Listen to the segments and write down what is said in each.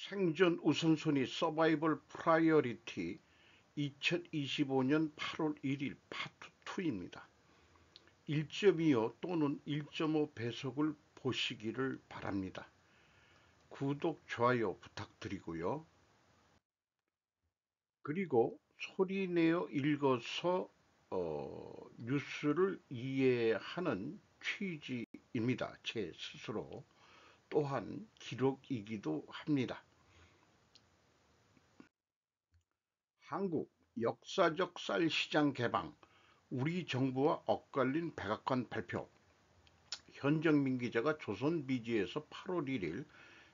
생존 우선순위 서바이벌 프라이어리티 2025년 8월 1일 파트 2입니다. 1.25 또는 1.5 배속을 보시기를 바랍니다. 구독, 좋아요 부탁드리고요. 그리고 소리내어 읽어서 뉴스를 이해하는 취지입니다. 제 스스로 또한 기록이기도 합니다. 한국 역사적 쌀 시장 개방, 우리 정부와 엇갈린 백악관 발표. 현정민 기자가 조선비지에서 8월 1일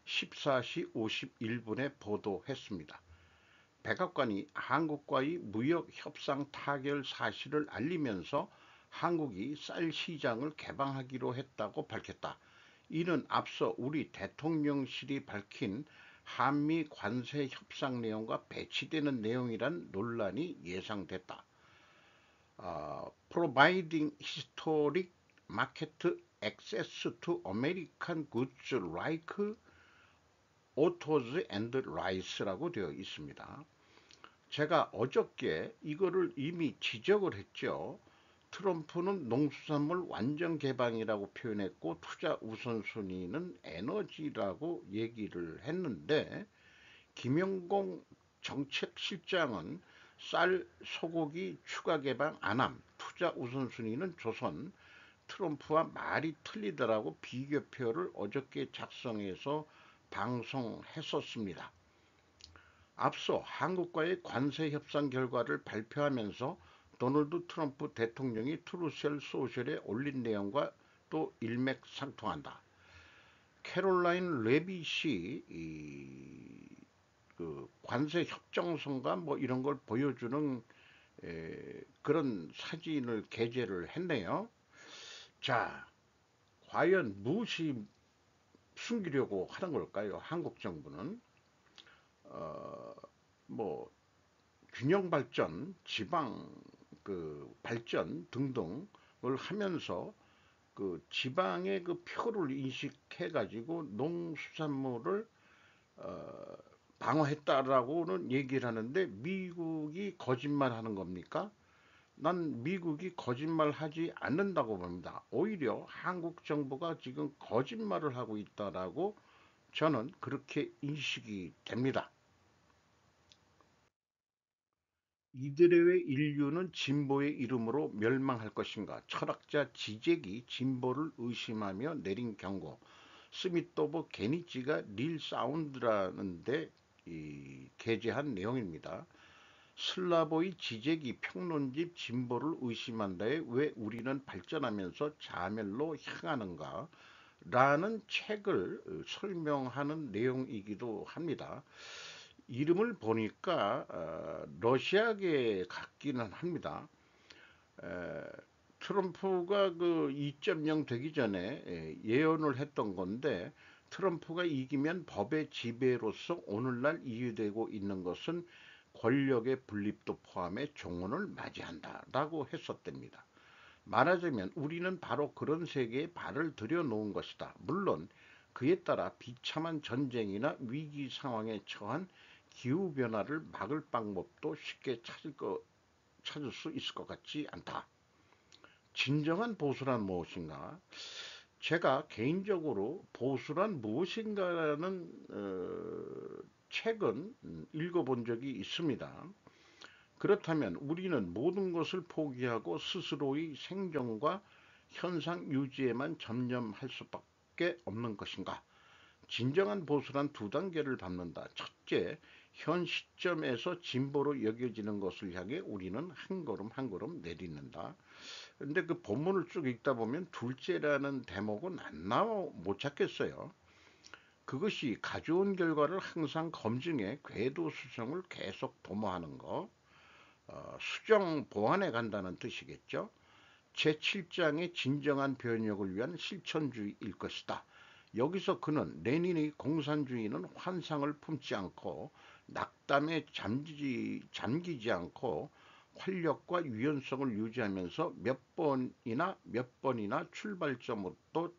14시 51분에 보도했습니다. 백악관이 한국과의 무역 협상 타결 사실을 알리면서 한국이 쌀 시장을 개방하기로 했다고 밝혔다. 이는 앞서 우리 대통령실이 밝힌 한미 관세 협상 내용과 배치되는 내용이란 논란이 예상됐다. Providing historic market access to American goods like autos and rice라고 되어 있습니다. 제가 어저께 이거를 이미 지적을 했죠. 트럼프는 농수산물 완전 개방이라고 표현했고 투자 우선순위는 에너지라고 얘기를 했는데 김영공 정책실장은 쌀, 소고기 추가 개방 안함, 투자 우선순위는 조선, 트럼프와 말이 틀리더라고 비교표를 어저께 작성해서 방송했었습니다. 앞서 한국과의 관세 협상 결과를 발표하면서 도널드 트럼프 대통령이 트루셀 소셜에 올린 내용과 또 일맥상통한다. 캐롤라인 레빗이 그 관세 협정서인가 뭐 이런 걸 보여주는 그런 사진을 게재를 했네요. 자, 과연 무엇이 숨기려고 하는 걸까요? 한국 정부는 뭐 균형 발전, 지방 그 발전 등등을 하면서 그 지방의 그 표를 인식해 가지고 농수산물을 방어했다라고는 얘기를 하는데 미국이 거짓말하는 겁니까? 난 미국이 거짓말하지 않는다고 봅니다. 오히려 한국 정부가 지금 거짓말을 하고 있다라고 저는 그렇게 인식이 됩니다. 이들의 인류는 진보의 이름으로 멸망할 것인가? 철학자 지잭이 진보를 의심하며 내린 경고. 스미토브 게니치가 릴 사운드라는데 게재한 내용입니다. 슬라보의 지잭이 평론집 진보를 의심한다에 왜 우리는 발전하면서 자멸로 향하는가? 라는 책을 설명하는 내용이기도 합니다. 이름을 보니까 러시아계 같기는 합니다. 에, 트럼프가 그 2.0 되기 전에 예언을 했던 건데 트럼프가 이기면 법의 지배로서 오늘날 이유되고 있는 것은 권력의 분립도 포함해 종언을 맞이한다라고 했었답니다. 말하자면 우리는 바로 그런 세계에 발을 들여놓은 것이다. 물론 그에 따라 비참한 전쟁이나 위기 상황에 처한 기후변화를 막을 방법도 쉽게 찾을 수 있을 것 같지 않다. 진정한 보수란 무엇인가? 제가 개인적으로 보수란 무엇인가라는 책은 읽어본 적이 있습니다. 그렇다면 우리는 모든 것을 포기하고 스스로의 생존과 현상 유지에만 전념할 수밖에 없는 것인가? 진정한 보수란 두 단계를 밟는다. 첫째, 현 시점에서 진보로 여겨지는 것을 향해 우리는 한 걸음 한 걸음 내딛는다. 근데 그 본문을 쭉 읽다 보면 둘째라는 대목은 안 나와 못 찾겠어요. 그것이 가져온 결과를 항상 검증해 궤도 수정을 계속 도모하는 거. 수정 보완해 간다는 뜻이겠죠. 제7장의 진정한 변혁을 위한 실천주의일 것이다. 여기서 그는 레닌의 공산주의는 환상을 품지 않고 낙담에 잠기지 않고 활력과 유연성을 유지하면서 몇 번이나 출발점으로 또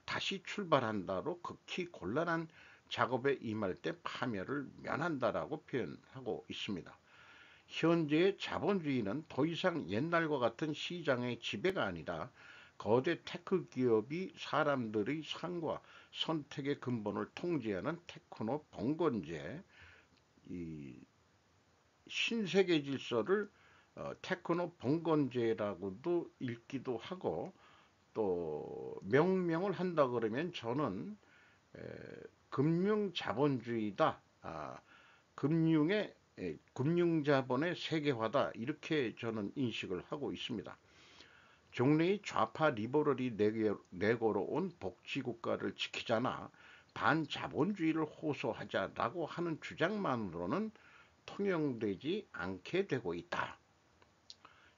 다시 출발한다로 극히 곤란한 작업에 임할 때 파멸을 면한다라고 표현하고 있습니다. 현재의 자본주의는 더 이상 옛날과 같은 시장의 지배가 아니라 거대 테크 기업이 사람들의 삶과 선택의 근본을 통제하는 테크노 봉건제, 이 신세계 질서를 테크노 봉건제라고도 읽기도 하고, 또 명명을 한다 그러면 저는 에, 금융 자본주의다, 금융 자본의 세계화다, 이렇게 저는 인식을 하고 있습니다. 종래의 좌파 리버럴이 내걸어온 복지국가를 지키자나 반자본주의를 호소하자라고 하는 주장만으로는 통용되지 않게 되고 있다.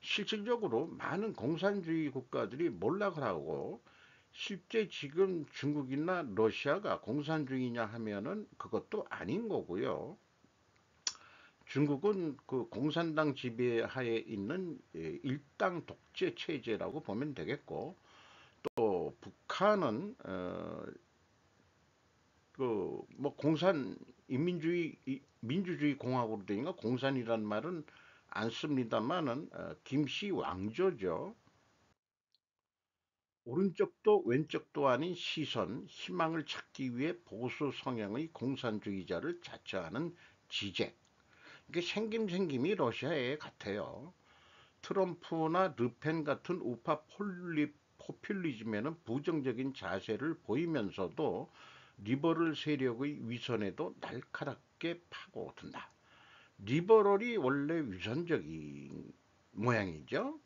실질적으로 많은 공산주의 국가들이 몰락을 하고, 실제 지금 중국이나 러시아가 공산주의냐 하면은 그것도 아닌 거고요. 중국은 그 공산당 지배하에 있는 일당 독재 체제라고 보면 되겠고, 또 북한은 그 뭐 공산 인민주의 민주주의 공화국으로 되니까 공산이란 말은 안 씁니다만은 김씨 왕조죠. 오른쪽도 왼쪽도 아닌 시선, 희망을 찾기 위해 보수 성향의 공산주의자를 자처하는 지제. 이게 생김이 러시아에 같아요. 트럼프나 르펜 같은 우파 포퓰리즘에는 부정적인 자세를 보이면서도 리버럴 세력의 위선에도 날카롭게 파고든다. 리버럴이 원래 위선적인 모양이죠.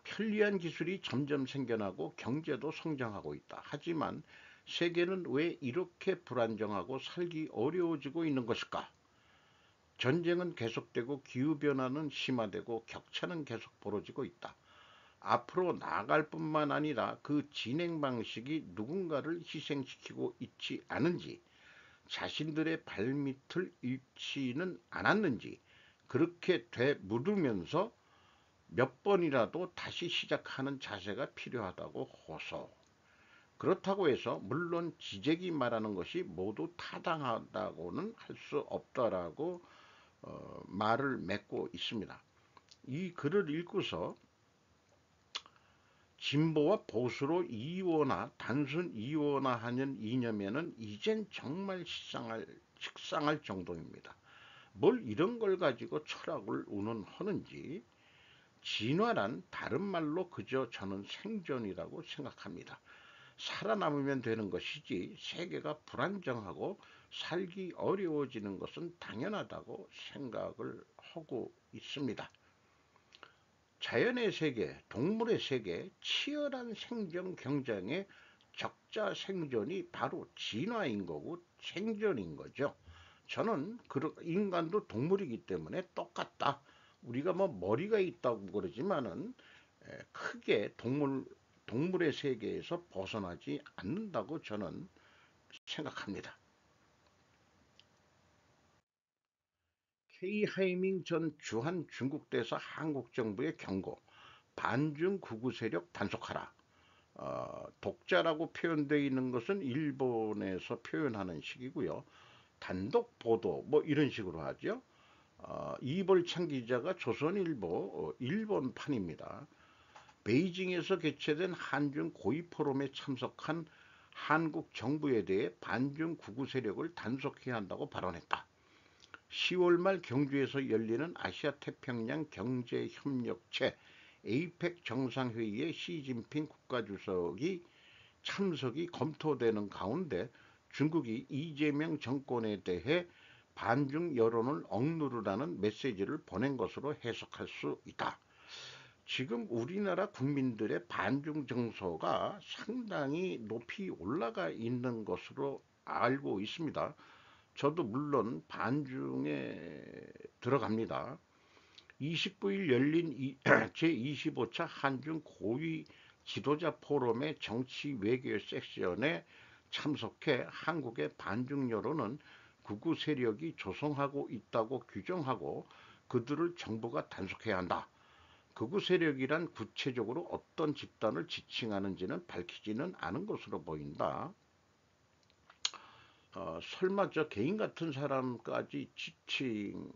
편리한 기술이 점점 생겨나고 경제도 성장하고 있다. 하지만 세계는 왜 이렇게 불안정하고 살기 어려워지고 있는 것일까? 전쟁은 계속되고 기후변화는 심화되고 격차는 계속 벌어지고 있다. 앞으로 나아갈 뿐만 아니라 그 진행 방식이 누군가를 희생시키고 있지 않은지, 자신들의 발밑을 잃지는 않았는지, 그렇게 되물으면서 몇 번이라도 다시 시작하는 자세가 필요하다고 호소. 그렇다고 해서 물론 지적이 말하는 것이 모두 타당하다고는 할 수 없다라고 말을 맺고 있습니다. 이 글을 읽고서 진보와 보수로 이원화, 단순 이원화하는 이념에는 이젠 정말 식상할 정도입니다. 뭘 이런 걸 가지고 철학을 운운하는지. 진화란 다른 말로 그저 저는 생존이라고 생각합니다. 살아남으면 되는 것이지 세계가 불안정하고 살기 어려워지는 것은 당연하다고 생각을 하고 있습니다. 자연의 세계, 동물의 세계, 치열한 생존 경쟁의 적자 생존이 바로 진화인 거고 생존인 거죠. 저는 인간도 동물이기 때문에 똑같다. 우리가 뭐 머리가 있다고 그러지만은 크게 동물의 세계에서 벗어나지 않는다고 저는 생각합니다. 케이 하이밍 전 주한 중국 대사 한국 정부의 경고, 반중 극우 세력 단속하라. 독자라고 표현되어 있는 것은 일본에서 표현하는 식이고요. 단독 보도 뭐 이런 식으로 하죠. 이벌창 기자가 조선일보 일본판입니다. 베이징에서 개최된 한중 고위 포럼에 참석한 한국 정부에 대해 반중 극우 세력을 단속해야 한다고 발언했다. 10월 말 경주에서 열리는 아시아 태평양 경제협력체 에이펙 정상회의에 시진핑 국가주석이 참석이 검토되는 가운데 중국이 이재명 정권에 대해 반중 여론을 억누르라는 메시지를 보낸 것으로 해석할 수 있다. 지금 우리나라 국민들의 반중 정서가 상당히 높이 올라가 있는 것으로 알고 있습니다. 저도 물론 반중에 들어갑니다. 29일 열린 제25차 한중 고위 지도자 포럼의 정치 외교 섹션에 참석해 한국의 반중 여론은 극우 세력이 조성하고 있다고 규정하고 그들을 정부가 단속해야 한다. 극우 세력이란 구체적으로 어떤 집단을 지칭하는지는 밝히지는 않은 것으로 보인다. 설마 저 개인 같은 사람까지 지칭을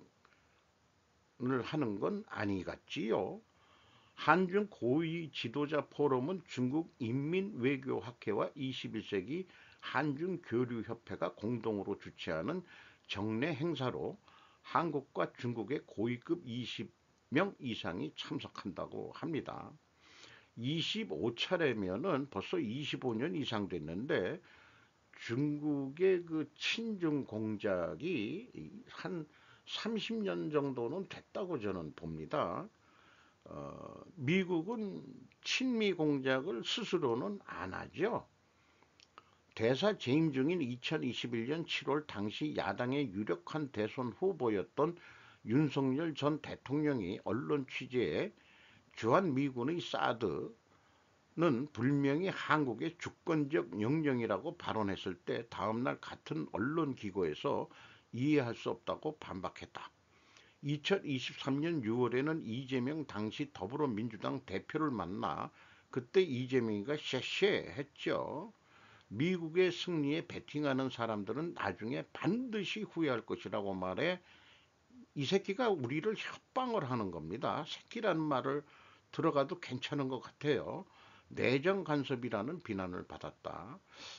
하는 건 아니겠지요. 한중 고위 지도자 포럼은 중국 인민외교학회와 21세기 한중교류협회가 공동으로 주최하는 정례 행사로 한국과 중국의 고위급 20명 이상이 참석한다고 합니다. 25차례면은 벌써 25년 이상 됐는데 중국의 그 친중 공작이 한 30년 정도는 됐다고 저는 봅니다. 미국은 친미 공작을 스스로는 안 하죠. 대사 재임 중인 2021년 7월 당시 야당의 유력한 대선 후보였던 윤석열 전 대통령이 언론 취재에 주한미군의 사드는 분명히 한국의 주권적 명령이라고 발언했을 때 다음날 같은 언론기고에서 이해할 수 없다고 반박했다. 2023년 6월에는 이재명 당시 더불어민주당 대표를 만나 그때 이재명이가 쉐쉐 했죠. 미국의 승리에 베팅하는 사람들은 나중에 반드시 후회할 것이라고 말해 이 새끼가 우리를 협박을 하는 겁니다. 새끼라는 말을 들어가도 괜찮은 것 같아요. 내정 간섭이라는 비난을 받았다.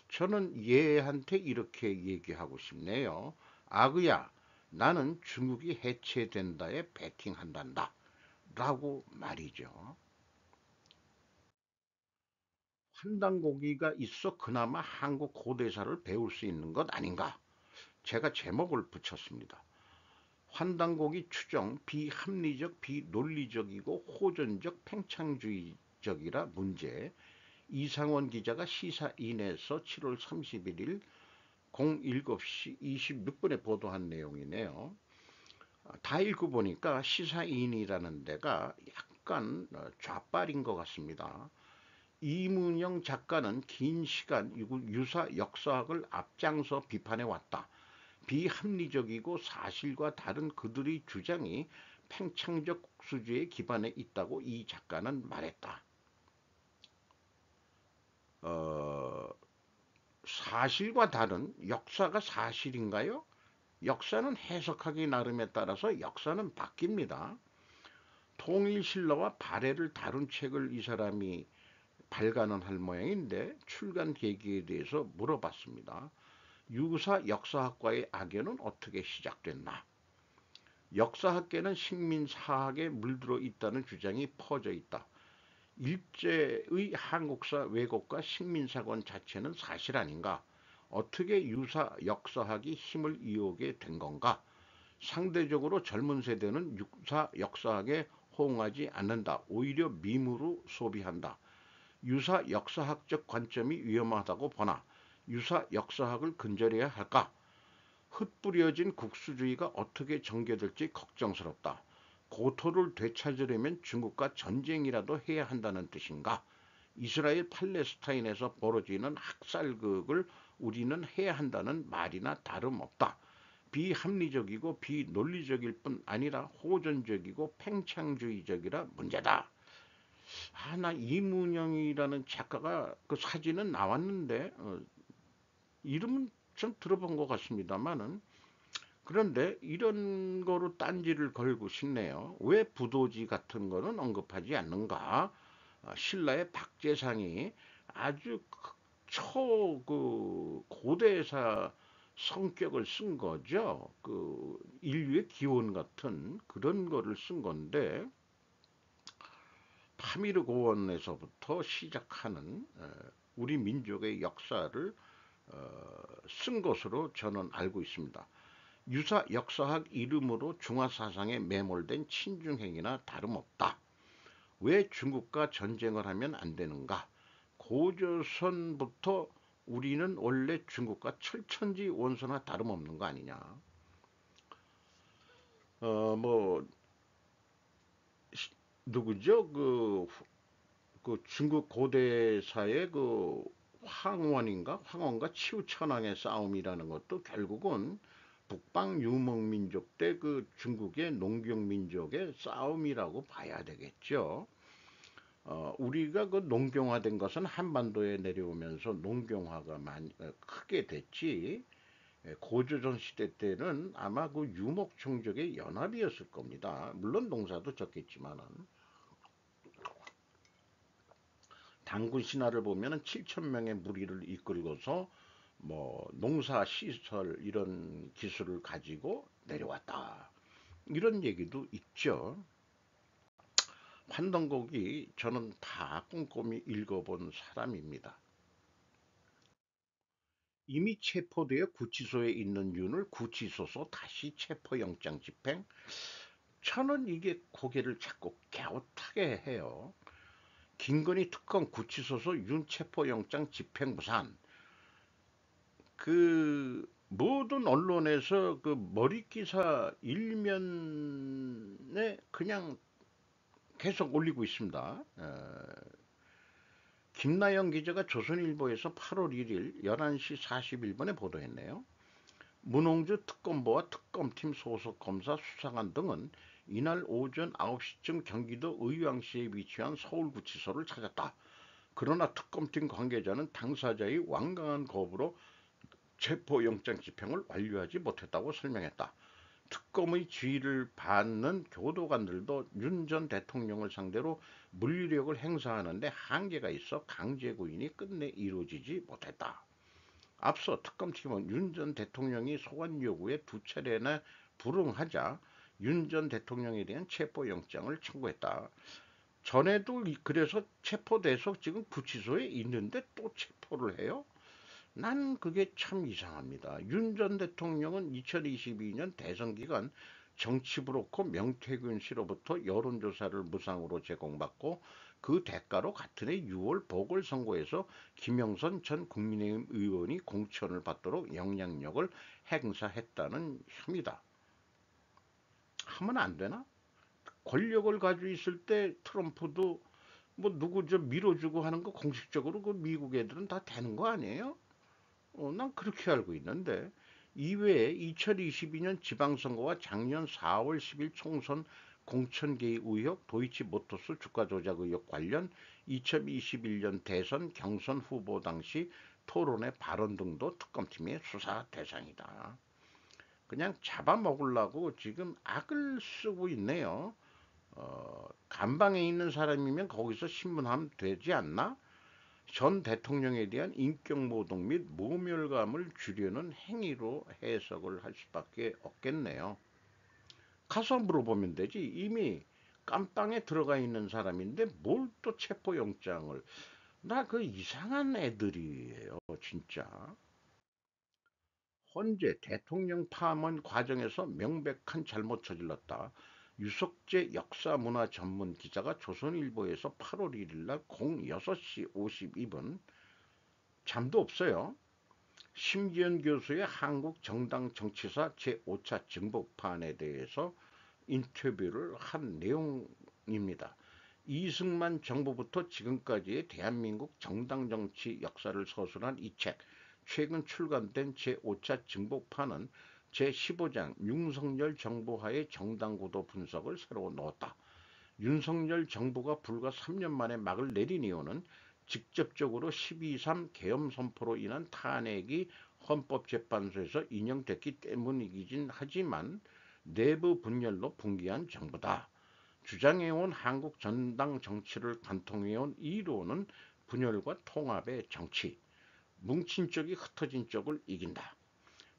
저는 얘한테 이렇게 얘기하고 싶네요. 아그야, 나는 중국이 해체된다에 베팅한단다. 라고 말이죠. 환단고기가 있어 그나마 한국 고대사를 배울 수 있는 것 아닌가? 제가 제목을 붙였습니다. 환단고기 추정 비합리적, 비논리적이고 호전적, 팽창주의적이라 문제. 이상원 기자가 시사인에서 7월 31일 07시 26분에 보도한 내용이네요. 다 읽어보니까 시사인이라는 데가 약간 좌빨인 것 같습니다. 이문영 작가는 긴 시간 유사 역사학을 앞장서 비판해왔다. 비합리적이고 사실과 다른 그들의 주장이 팽창적 국수주의에 기반해 있다고 이 작가는 말했다. 어, 사실과 다른 역사가 사실인가요? 역사는 해석하기 나름에 따라서 역사는 바뀝니다. 통일신라와 발해를 다룬 책을 이 사람이 발간은 할 모양인데 출간 계기에 대해서 물어봤습니다. 유사 역사학과의 악연은 어떻게 시작됐나? 역사학계는 식민사학에 물들어 있다는 주장이 퍼져 있다. 일제의 한국사 왜곡과 식민사관 자체는 사실 아닌가? 어떻게 유사 역사학이 힘을 이어오게 된 건가? 상대적으로 젊은 세대는 유사 역사학에 호응하지 않는다. 오히려 밈으로 소비한다. 유사 역사학적 관점이 위험하다고 보나 유사 역사학을 근절해야 할까? 흩뿌려진 국수주의가 어떻게 전개될지 걱정스럽다. 고토를 되찾으려면 중국과 전쟁이라도 해야 한다는 뜻인가? 이스라엘 팔레스타인에서 벌어지는 학살극을 우리는 해야 한다는 말이나 다름없다. 비합리적이고 비논리적일 뿐 아니라 호전적이고 팽창주의적이라 문제다. 나 이문영이라는 작가가 그 사진은 나왔는데 이름은 좀 들어본 것 같습니다만은 그런데 이런 거로 딴지를 걸고 싶네요. 왜 부도지 같은 거는 언급하지 않는가? 신라의 박재상이 아주 고대사 성격을 쓴 거죠. 그 인류의 기원 같은 그런 거를 쓴 건데 파미르 고원에서부터 시작하는 우리 민족의 역사를 쓴 것으로 저는 알고 있습니다. 유사 역사학 이름으로 중화사상에 매몰된 친중행위나 다름없다. 왜 중국과 전쟁을 하면 안 되는가? 고조선부터 우리는 원래 중국과 철천지 원수나 다름없는 거 아니냐? 뭐 누구죠? 그 중국 고대사의 그 황원과 치우천왕의 싸움이라는 것도 결국은 북방 유목민족 때 그 중국의 농경민족의 싸움이라고 봐야 되겠죠. 우리가 그 농경화된 것은 한반도에 내려오면서 농경화가 많이 크게 됐지. 고조선 시대 때는 아마 그 유목종족의 연합이었을 겁니다. 물론 농사도 졌겠지만은 단군 신화를 보면은 7천 명의 무리를 이끌고서 뭐 농사 시설 이런 기술을 가지고 내려왔다. 이런 얘기도 있죠. 환동곡이 저는 다 꼼꼼히 읽어본 사람입니다. 이미 체포되어 구치소에 있는 윤을 구치소서 다시 체포영장 집행? 저는 이게 고개를 자꾸 갸웃하게 해요. 김건희 특검 구치소서 윤 체포영장 집행 무산. 그 모든 언론에서 그 머리 기사 일면에 그냥 계속 올리고 있습니다. 김나영 기자가 조선일보에서 8월 1일 11시 41분에 보도했네요. 문홍주 특검보와 특검팀 소속 검사 수사관 등은 이날 오전 9시쯤 경기도 의왕시에 위치한 서울구치소를 찾았다. 그러나 특검팀 관계자는 당사자의 완강한 거부로 체포영장 집행을 완료하지 못했다고 설명했다. 특검의 지휘를 받는 교도관들도 윤 전 대통령을 상대로 물리력을 행사하는데 한계가 있어 강제 구인이 끝내 이루어지지 못했다. 앞서 특검팀은 윤 전 대통령이 소환 요구에 두 차례나 불응하자 윤 전 대통령에 대한 체포영장을 청구했다. 전에도 그래서 체포돼서 지금 구치소에 있는데 또 체포를 해요? 난 그게 참 이상합니다. 윤 전 대통령은 2022년 대선 기간 정치 브로커 명태균 씨로부터 여론조사를 무상으로 제공받고 그 대가로 같은 해 6월 보궐선거에서 김영선 전 국민의힘 의원이 공천을 받도록 영향력을 행사했다는 혐의다. 하면 안 되나? 권력을 가지고 있을 때 트럼프도 뭐 누구 좀 밀어주고 하는 거 공식적으로 그 미국 애들은 다 되는 거 아니에요? 난 그렇게 알고 있는데 이외에 2022년 지방선거와 작년 4월 10일 총선 공천 개입 의혹, 도이치모터스 주가 조작 의혹 관련 2021년 대선 경선 후보 당시 토론회 발언 등도 특검팀의 수사 대상이다. 그냥 잡아먹으려고 지금 악을 쓰고 있네요. 감방에 있는 사람이면 거기서 신문하면 되지 않나? 전 대통령에 대한 인격모독 및 모멸감을 주려는 행위로 해석을 할 수밖에 없겠네요. 가서 물어보면 되지. 이미 깜빵에 들어가 있는 사람인데 뭘 또 체포영장을. 나 그 이상한 애들이에요, 진짜. 헌재 대통령 파면 과정에서 명백한 잘못 저질렀다. 유석재 역사문화 전문 기자가 조선일보에서 8월 1일 날 06시 52분 잠도 없어요. 심지은 교수의 한국 정당 정치사 제5차 증복판에 대해서 인터뷰를 한 내용입니다. 이승만 정부부터 지금까지의 대한민국 정당 정치 역사를 서술한 이 책, 최근 출간된 제5차 증복판은 제15장 윤석열 정부 하의 정당 구도 분석을 새로 넣었다. 윤석열 정부가 불과 3년 만에 막을 내린 이유는 직접적으로 12.3 계엄 선포로 인한 탄핵이 헌법재판소에서 인용됐기 때문이긴 하지만 내부 분열로 붕괴한 정부다. 주장해온 한국 전당 정치를 관통해온 이론은 분열과 통합의 정치, 뭉친 쪽이 흩어진 쪽을 이긴다.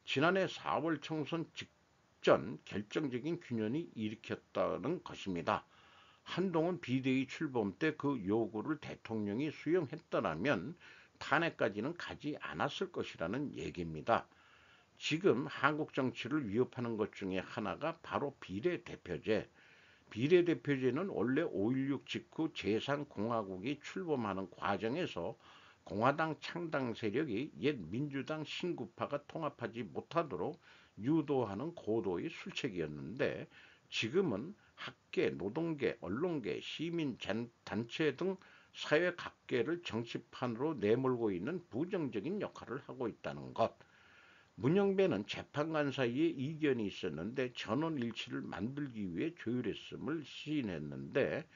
지난해 4월 총선 직전 결정적인 균열이 일으켰다는 것입니다. 한동훈 비대위 출범 때 그 요구를 대통령이 수용했더라면 탄핵까지는 가지 않았을 것이라는 얘기입니다. 지금 한국 정치를 위협하는 것 중에 하나가 바로 비례대표제. 비례대표제는 원래 5.16 직후 제3공화국이 출범하는 과정에서 공화당 창당 세력이 옛 민주당 신구파가 통합하지 못하도록 유도하는 고도의 술책이었는데 지금은 학계, 노동계, 언론계, 시민 단체 등 사회 각계를 정치판으로 내몰고 있는 부정적인 역할을 하고 있다는 것. 문영배는 재판관 사이에 이견이 있었는데 전원 일치를 만들기 위해 조율했음을 시인했는데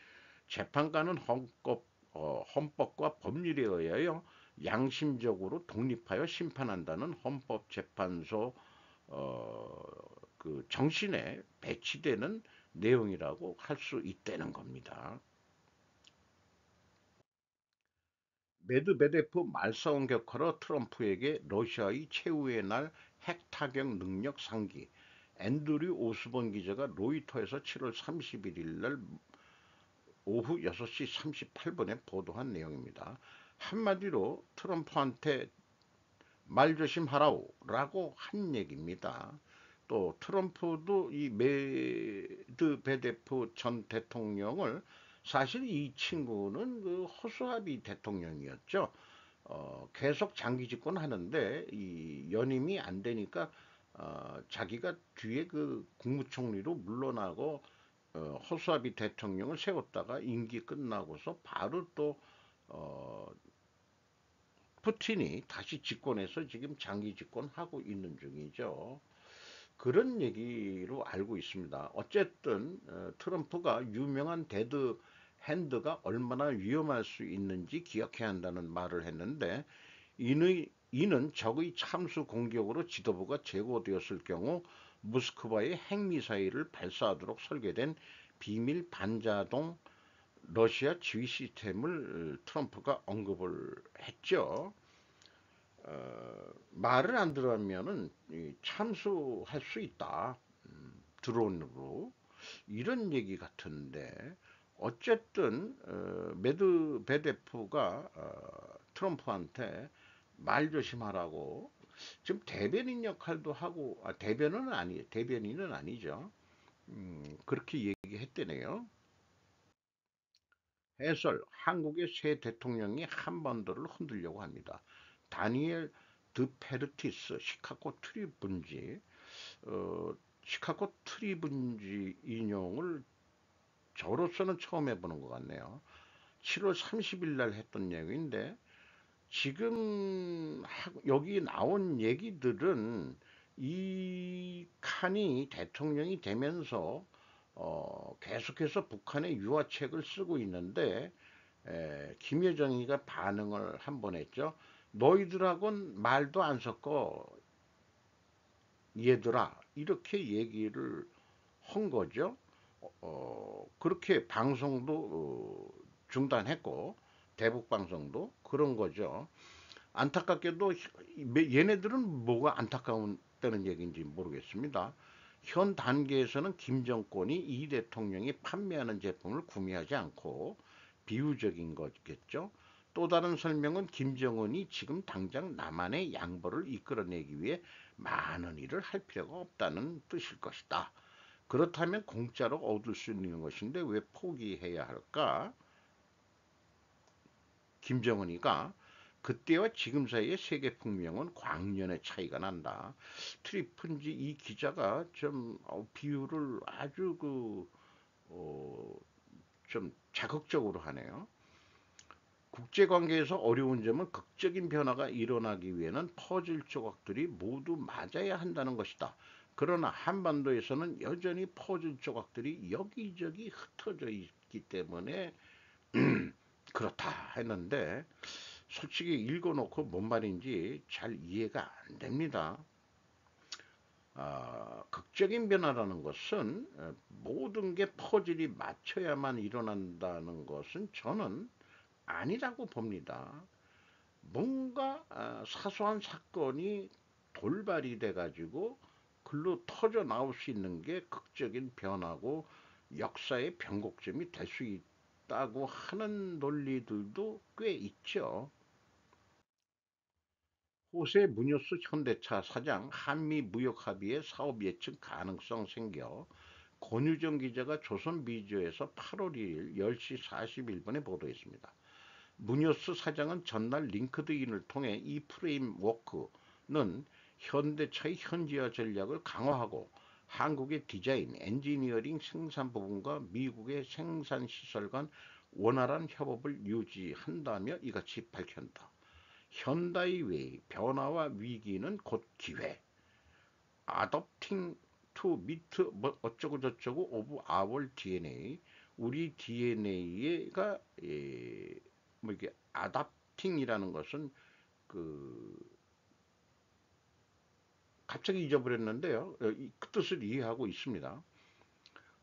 재판관은 헌법과 법률에 의하여 양심적으로 독립하여 심판한다는 헌법재판소 어, 그 정신에 배치되는 내용이라고 할 수 있다는 겁니다. 메드베데프 말싸움 격하러 트럼프에게 러시아의 최후의 날 핵 타격 능력 상기. 앤드류 오스본 기자가 로이터에서 7월 31일 날 오후 6시 38분에 보도한 내용입니다. 한마디로 트럼프한테 말조심하라고 한 얘기입니다. 또 트럼프도 이 메드베데프 전 대통령을 사실 이 친구는 그 허수아비 대통령이었죠. 계속 장기 집권하는데 이 연임이 안 되니까 자기가 뒤에 그 국무총리로 물러나고 허수아비 대통령을 세웠다가 임기 끝나고서 바로 또 어, 푸틴이 다시 집권해서 지금 장기 집권하고 있는 중이죠. 그런 얘기로 알고 있습니다. 어쨌든 트럼프가 유명한 데드 핸드가 얼마나 위험할 수 있는지 기억해야 한다는 말을 했는데 이는 적의 참수 공격으로 지도부가 제거되었을 경우 모스크바에 핵미사일을 발사하도록 설계된 비밀 반자동 러시아 지휘 시스템을 트럼프가 언급을 했죠. 말을 안 들으면은 참수할 수 있다. 드론으로 이런 얘기 같은데 어쨌든 메드베데프가 트럼프한테 말 조심하라고 지금 대변인 역할도 하고 대변인은 아니죠. 그렇게 얘기했대네요. 해설 한국의 새 대통령이 한반도를 흔들려고 합니다. 다니엘 드페르티스 시카고 트리분지 시카고 트리분지 인용을 저로서는 처음 해보는 것 같네요. 7월 30일 날 했던 얘기인데 지금 여기 나온 얘기들은 이 칸이 대통령이 되면서 계속해서 북한의 유화책을 쓰고 있는데 김여정이가 반응을 한 번 했죠. 너희들하고는 말도 안 섞어 얘들아 이렇게 얘기를 한 거죠. 그렇게 방송도 중단했고 대북 방송도 그런 거죠. 안타깝게도 얘네들은 뭐가 안타까운 얘기인지 모르겠습니다. 현 단계에서는 김 정권이 이 대통령이 판매하는 제품을 구매하지 않고 비유적인 거겠죠. 또 다른 설명은 김정은이 지금 당장 남한의 양보를 이끌어내기 위해 많은 일을 할 필요가 없다는 뜻일 것이다. 그렇다면 공짜로 얻을 수 있는 것인데 왜 포기해야 할까? 김정은이가 그때와 지금 사이의 세계 풍명은 광년의 차이가 난다. 트리픈지 이 기자가 좀 비유를 아주 어, 좀 자극적으로 하네요. 국제관계에서 어려운 점은 극적인 변화가 일어나기 위해는 퍼즐 조각들이 모두 맞아야 한다는 것이다. 그러나 한반도에서는 여전히 퍼즐 조각들이 여기저기 흩어져 있기 때문에 그렇다 했는데 솔직히 읽어놓고 뭔 말인지 잘 이해가 안 됩니다. 극적인 변화라는 것은 모든 게 퍼즐이 맞춰야만 일어난다는 것은 저는 아니라고 봅니다. 뭔가 사소한 사건이 돌발이 돼가지고 글로 터져 나올 수 있는 게 극적인 변화고 역사의 변곡점이 될 수 있다고 하는 논리들도 꽤 있죠. 호세 무뇨스 현대차 사장 한미 무역 합의의 사업 예측 가능성 생겨 권유정 기자가 조선비주에서 8월 2일 10시 41분에 보도했습니다. 무뇨스 사장은 전날 링크드인을 통해 이 프레임워크는 현대차의 현지화 전략을 강화하고 한국의 디자인, 엔지니어링 생산 부분과 미국의 생산시설 간 원활한 협업을 유지한다며 이같이 밝혔다. 현다이웨이 변화와 위기는 곧 기회. Adapting to meet 뭐 어쩌고 저쩌고 오브 our DNA. 우리 DNA가 뭐 이게 adapting이라는 것은 그 갑자기 잊어버렸는데요. 그 뜻을 이해하고 있습니다.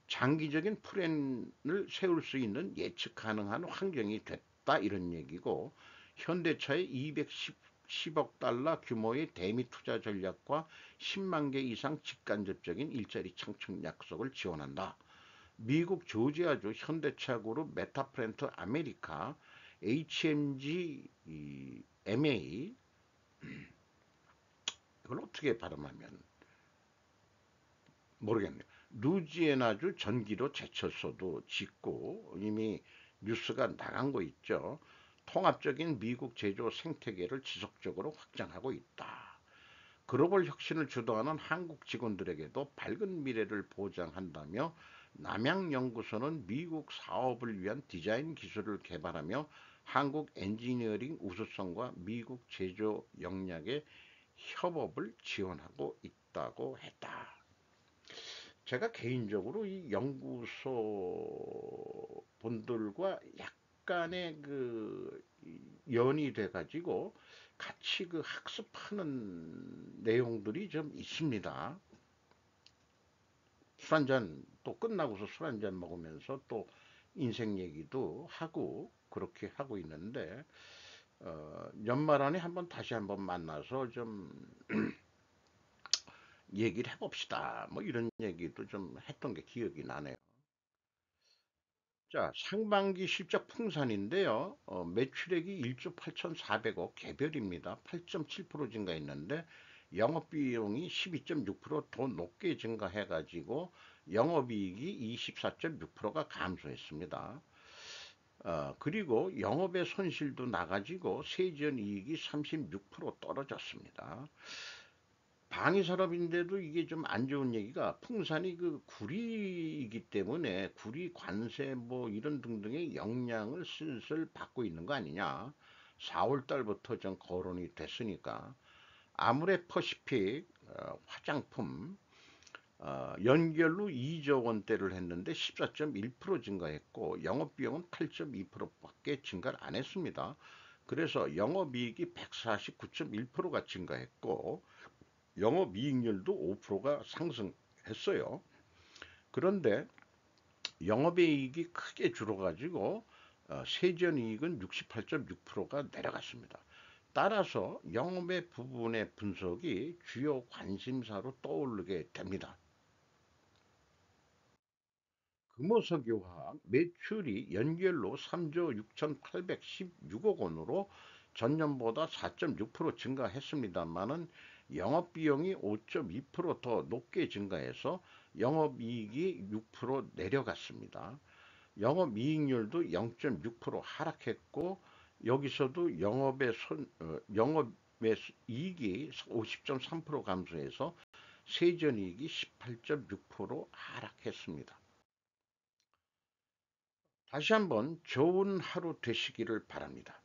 장기적인 플랜을 세울 수 있는 예측 가능한 환경이 됐다 이런 얘기고, 현대차의 210억 달러 규모의 대미 투자 전략과 10만 개 이상 직간접적인 일자리 창출 약속을 지원한다. 미국 조지아주 현대차 그룹 메타프렌트 아메리카 HMG MA, 이걸 어떻게 발음하면 모르겠네요. 루지애나주 전기도 제철소도 짓고 이미 뉴스가 나간 거 있죠. 통합적인 미국 제조 생태계를 지속적으로 확장하고 있다. 글로벌 혁신을 주도하는 한국 직원들에게도 밝은 미래를 보장한다며, 남양연구소는 미국 사업을 위한 디자인 기술을 개발하며 한국 엔지니어링 우수성과 미국 제조 역량의 협업을 지원하고 있다고 했다. 제가 개인적으로 이 연구소 분들과 약간의 그 연이 돼 가지고 같이 그 학습하는 내용들이 좀 있습니다. 술 한잔 또 끝나고서 술 한잔 먹으면서 또 인생 얘기도 하고 그렇게 하고 있는데, 연말 안에 한번 다시 한번 만나서 좀 얘기를 해봅시다. 뭐 이런 얘기도 좀 했던 게 기억이 나네요. 자, 상반기 실적 풍산인데요. 매출액이 1조 8,400억 개별입니다. 8.7% 증가했는데 영업비용이 12.6%더 높게 증가해가지고 영업이익이 24.6%가 감소했습니다. 그리고 영업의 손실도 나가지고 세전이익이 36% 떨어졌습니다. 방위산업인데도 이게 좀 안 좋은 얘기가, 풍산이 그 구리이기 때문에 구리 관세 뭐 이런 등등의 영향을 슬슬 받고 있는 거 아니냐. 4월 달부터 좀 거론이 됐으니까. 아무레 퍼시픽 화장품 연결로 2조 원대를 했는데 14.1% 증가했고 영업비용은 8.2%밖에 증가를 안 했습니다. 그래서 영업이익이 149.1%가 증가했고 영업이익률도 5%가 상승했어요. 그런데 영업이익이 크게 줄어가지고 세전이익은 68.6%가 내려갔습니다. 따라서 영업의 부분의 분석이 주요 관심사로 떠오르게 됩니다. 금호석유화학 매출이 연결로 3조 6,816억 원으로 전년보다 4.6% 증가했습니다만은 영업비용이 5.2%더 높게 증가해서 영업이익이 6% 내려갔습니다. 영업이익률도 0.6% 하락했고, 여기서도 영업의 이익이 50.3% 감소해서 세전이익이 18.6% 하락했습니다. 다시 한번 좋은 하루 되시기를 바랍니다.